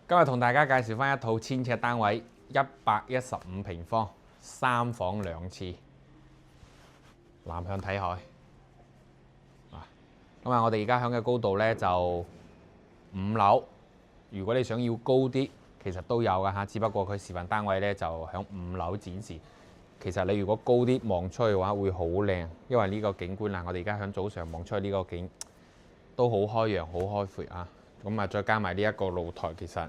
今日同大家介紹翻一套1000尺單位，115平方，3房2廁，南向睇海。咁啊，我哋而家響嘅高度咧就5樓。如果你想要高啲，其實都有㗎嚇，只不過佢示範單位咧就響5樓展示。其實你如果高啲望出去嘅話，會好靚，因為呢個景觀啊，我哋而家響早上望出去呢個景都好開揚、好開闊啊。咁啊，再加埋呢一個露台，其實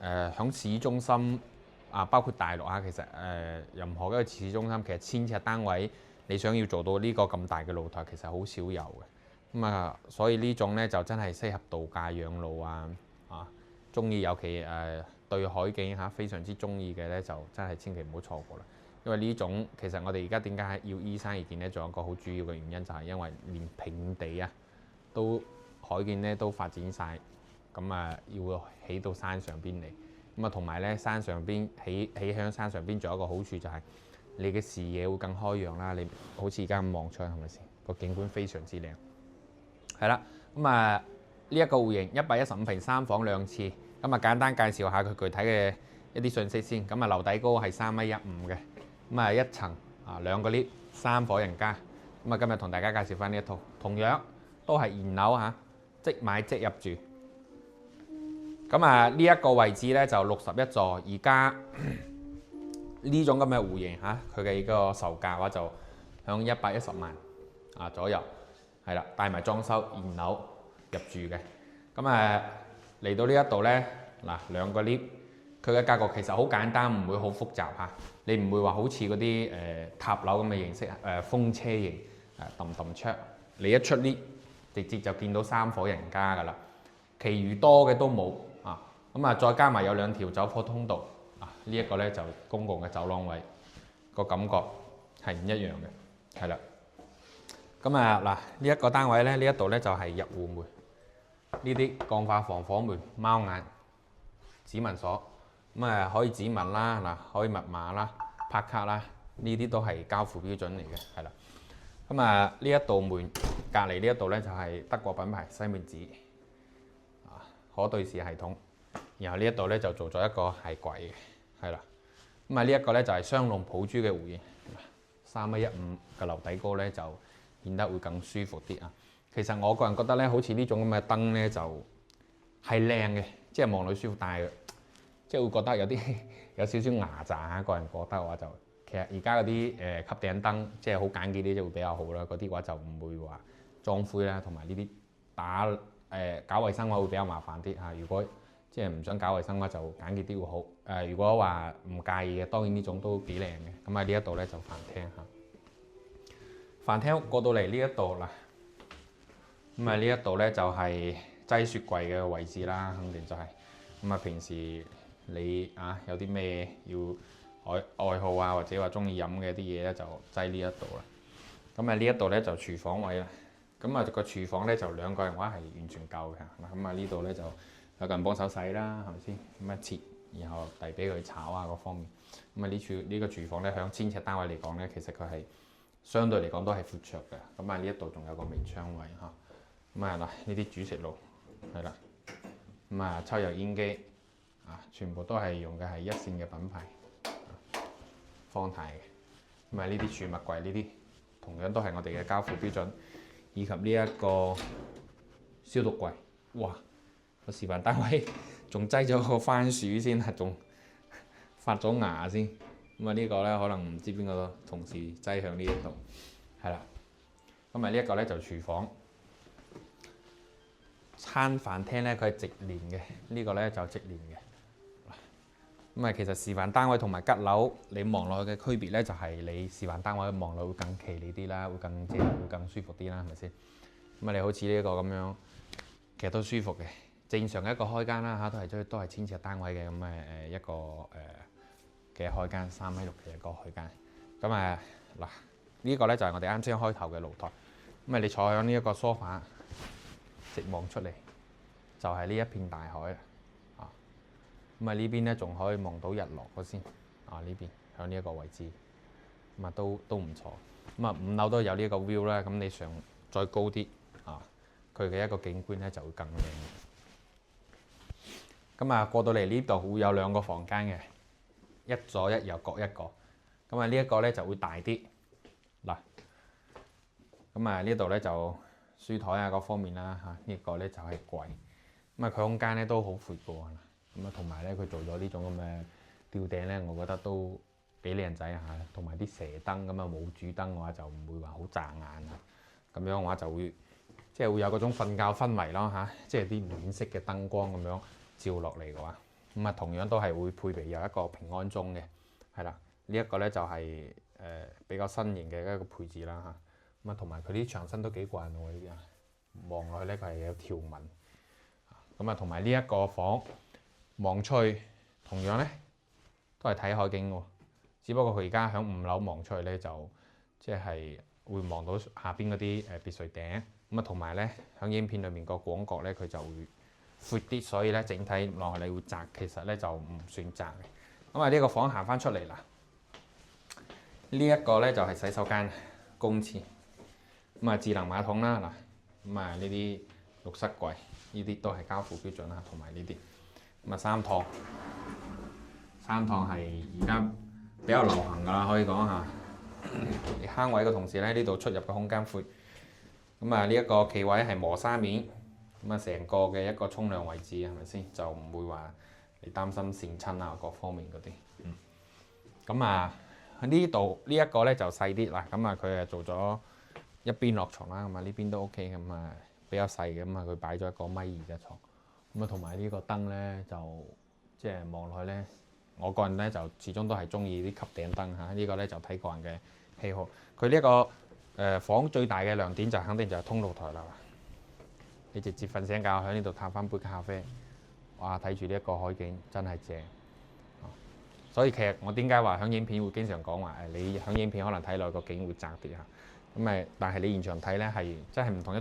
響市中心啊，包括大陸啊，其實任何一個市中心，其實1000尺單位，你想要做到呢個咁大嘅露台，其實好少有嘅。咁啊，所以呢種咧就真係適合度假養老啊，中意尤其對海景嚇非常之中意嘅咧，就真係千祈唔好錯過啦。因為呢種其實我哋而家點解要依山而建咧，仲有一個好主要嘅原因就係因為連平地啊都海景咧都發展晒，咁啊要起到山上邊嚟。咁啊同埋咧山上邊起響山上邊，仲有一個好處就係你嘅視野會更開揚啦。你好似而家咁望出去係咪先？個景觀非常之靚。係啦，咁啊呢一個戶型115平3房2廁，咁啊簡單介紹下佢具體嘅一啲信息先。咁啊樓底高係3.15米嘅，咁啊一層啊2個 lift， 3伙人家。咁啊今日同大家介紹翻呢一套，同樣都係現樓嚇，即買即入住。咁啊呢一個位置咧就61座，而家呢種咁嘅戶型嚇，佢嘅個售價嘅話就向110萬啊左右。係啦，帶埋裝修現樓入住嘅。咁嚟到呢一度咧，嗱2個 lift， 佢嘅格局其實好簡單，唔會好複雜嚇。你唔會話好似嗰啲塔樓咁嘅形式，風車型揼出，你一出 lift 直接就見到3伙人家㗎啦。其餘多嘅都冇啊。咁啊，再加埋有2條走火通道啊，呢一個咧就公共嘅走廊位，個感覺係唔一樣嘅，係啦。咁啊嗱，呢一個單位咧，呢一度咧就係入戶門，呢啲鋼化防火門、貓眼、指紋鎖，咁可以指紋啦，嗱可以密碼啦、拍卡啦，呢啲都係交付標準嚟嘅，係啦。咁啊呢一道門隔離呢一度咧就係德國品牌西門子可對視系統，然後呢一度咧就做咗一個係櫃嘅，係啦。咁啊呢一個咧就係雙龍抱珠嘅戶型，3.15米嘅樓底高咧就顯得會更舒服啲啊！其實我個人覺得咧，好似呢種咁嘅燈咧就係靚嘅，即係望落舒服，但係即係會覺得有少少牙雜嚇。個人覺得嘅話就其實而家嗰啲吸頂燈即係好簡潔啲就會比較好啦。嗰啲嘅話就唔會話裝灰啦，同埋呢啲搞衞生嘅話會比較麻煩啲嚇。如果即係唔想搞衞生嘅話，就簡潔啲會好。如果話唔介意嘅，當然呢種都幾靚嘅。咁喺呢一度咧就飯廳嚇。飯廳過到嚟呢一度啦，咁啊呢一度咧就係擠雪櫃嘅位置啦，肯定就係咁啊。平時你有啲咩要愛好啊，或者話中意飲嘅啲嘢咧，就擠呢一度啦。咁啊呢一度咧就廚房位啦，咁啊個廚房咧就2個人嘅話係完全夠嘅。咁啊呢度咧就有個人幫手洗啦，係咪先？咁啊切，然後遞俾佢炒啊各方面。咁啊呢個廚房咧響1000尺單位嚟講咧，其實佢係相對嚟講都係闊綽嘅。咁啊呢一度仲有個微窗位嚇。咁啊嗱，呢啲煮食爐係啦。咁啊抽油煙機全部都係用嘅係一線嘅品牌方太嘅。咁啊呢啲儲物櫃呢啲同樣都係我哋嘅交付標準，以及呢一個消毒櫃。哇！個示範單位仲擠咗個番薯先啊，仲發咗芽先。咁啊呢個咧可能唔知邊個同事擠向呢一度，係啦。咁啊呢一個咧就廚房，餐飯廳咧佢係直連嘅，呢個咧就直連嘅。咁啊其實示範單位同埋吉樓你望落去嘅區別咧，就係你示範單位望落會更企理啲啦，會更舒服啲啦，係咪先？咁啊你好似呢一個咁樣，其實都舒服嘅。正常嘅一個開間啦嚇，都係1000尺單位嘅咁一個嘅開間，3.6米嘅一個開間。咁嗱，呢個咧就係我哋啱先開頭嘅露台。咁你坐喺呢一個梳化，直望出嚟就係呢一片大海啊。咁呢邊咧仲可以望到日落嗰先呢邊喺呢一個位置，咁都唔錯。咁5樓都有呢一個 view 啦。咁你上再高啲佢嘅一個景觀咧就會更靚。咁啊過到嚟呢度會有兩個房間嘅，一左一右各一個。咁啊呢一個咧就會大啲嗱。咁啊呢度咧就書台啊各方面啦嚇，呢個咧就係櫃。咁啊佢空間咧都好闊嘅喎。咁啊同埋咧佢做咗呢種咁嘅吊頂咧，我覺得都幾靚仔嚇。同埋啲蛇燈咁啊冇主燈嘅話就唔會話好扎眼啊。咁樣嘅話就會即係會有嗰種瞓覺氛圍咯嚇，即係啲暖色嘅燈光咁樣照落嚟嘅話，咁啊同樣都係會配備有一個平安鐘嘅，係啦。呢一個咧就係比較新型嘅一個配置啦嚇。咁啊同埋佢啲牆身都幾慣喎，呢啲啊望落去咧佢係有條紋。咁啊同埋呢一個房望出去同樣咧都係睇海景喎，只不過佢而家喺5樓望出去咧就即係會望到下邊嗰啲別墅頂。咁啊同埋咧喺影片裏面個廣角咧佢就會闊啲，所以咧整體望落嚟會窄，其實咧就唔算窄嘅。咁啊呢個房行翻出嚟啦，呢一個咧就係洗手間公廁。咁啊智能馬桶啦嗱，咁啊呢啲浴室櫃呢啲都係交付標準啦，同埋呢啲咁啊三趟係而家比較流行㗎啦，可以講下。你慳位嘅同時咧，呢度出入嘅空間闊。咁啊呢一個企位係磨砂面，咁啊成個嘅一個沖涼位置係咪先？就唔會話你擔心跣親啊各方面嗰啲。咁啊呢度呢一個咧就細啲啦，咁啊佢係做咗一邊落床啦，咁啊呢邊都 OK，咁啊比較細嘅，咁啊佢擺咗一個1.2米嘅床。咁啊同埋呢個燈咧就即係望落去咧，我個人咧就始終都係中意啲吸頂燈嚇，呢個咧就睇個人嘅喜好。佢呢一個房最大嘅亮點就肯定就係通露台啦。你直接瞓醒覺喺呢度歎翻杯咖啡，哇！睇住呢一個海景真係正。所以其實我點解話響影片會經常講話你響影片可能睇落個景會窄啲嚇，咁但係你現場睇咧係真係唔同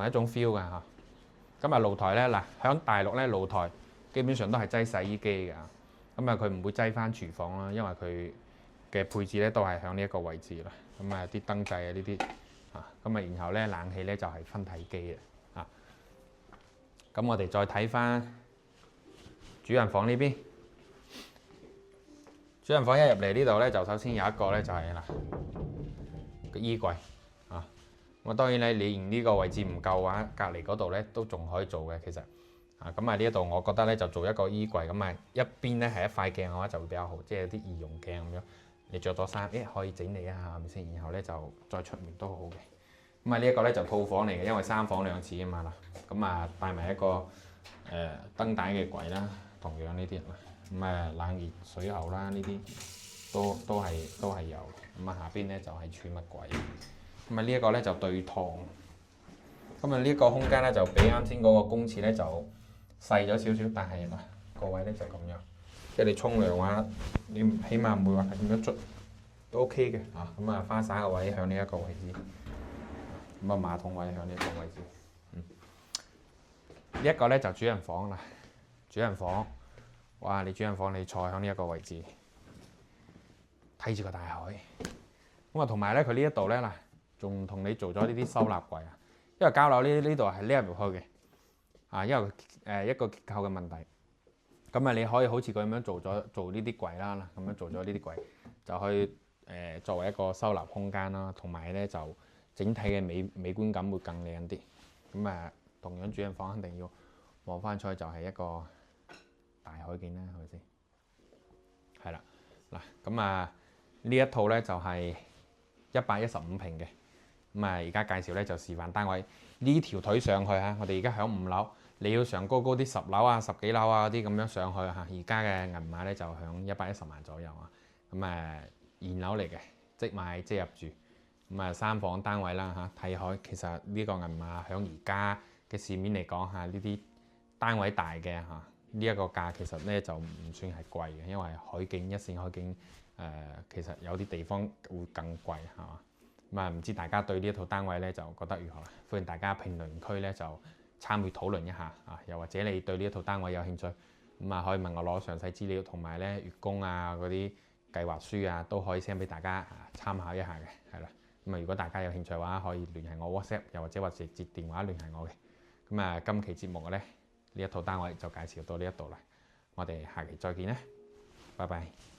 一種 feel 㗎嚇。咁啊露台咧嗱，響大陸咧露台基本上都係擠洗衣機㗎，咁啊佢唔會擠翻廚房啦，因為佢嘅配置咧都係響呢一個位置啦。咁啊啲燈掣啊呢啲咁啊然後咧冷氣咧就係分體機嘅咁我哋再睇翻主人房呢邊。主人房一入嚟呢度咧，就首先有一個咧就係個衣櫃咁當然咧，你嫌呢個位置唔夠嘅話，隔離嗰度咧都仲可以做嘅。其實咁呢一度我覺得咧就做一個衣櫃，咁一邊咧係一塊鏡嘅話就會比較好，即係有啲易容鏡咁樣。你着咗衫可以整理一下係咪先？然後咧就再出面都好嘅。咁呢一個咧就套房嚟嘅，因為3房2廁啊嘛嗱。咁帶埋一個燈帶嘅櫃啦，同樣呢啲冷熱水喉啦，呢啲都係有。咁下邊咧就係儲物櫃。咁呢一個咧就對趟。咁呢一個空間咧就比啱先嗰個公廁咧就細咗少少，但係個位咧就咁樣，即係你沖涼嘅話，你起碼唔會話係咁樣捽，都 OK 嘅咁花灑嘅位向呢一個位置，馬桶位向呢一個位置。呢一個咧就主人房啦，主人房，哇！你主人房你坐喺呢一個位置，睇住個大海。咁同埋咧佢呢一度咧嗱，仲同你做咗呢啲收納櫃因為交樓呢度係匿入去嘅因為一個結構嘅問題。咁你可以好似佢咁樣做呢啲櫃啦，咁樣做咗呢啲櫃，就可以作為一個收納空間啦，同埋咧就整體嘅美觀感會更靚啲。咁同樣主人房肯定要望翻出去就係一個大海景啦，係咪先？係啦，嗱咁呢一套咧就係115平嘅。而家介紹咧就示範單位呢條腿上去我哋而家喺5樓，你要上高啲10樓10幾樓嗰啲咁樣上去而家嘅銀碼咧就響110萬左右咁現樓嚟嘅，即買即入住。3房單位啦睇海，其實呢個銀碼響而家嘅市面嚟講呢啲單位大嘅呢一個價其實咧就唔算係貴嘅，因為海景一線海景其實有啲地方會更貴係嘛。唔知大家對呢一套單位咧就覺得如何？歡迎大家評論區咧就參與討論一下又或者你對呢一套單位有興趣可以問我攞詳細資料，同埋咧月供嗰啲計劃書都可以 send 俾大家參考一下嘅，係啦。如果大家有興趣嘅話，可以聯繫我 WhatsApp，又或者直接電話聯繫我嘅。今期節目咧呢一套單位就介紹到呢一度啦。我哋下期再見啦，拜拜。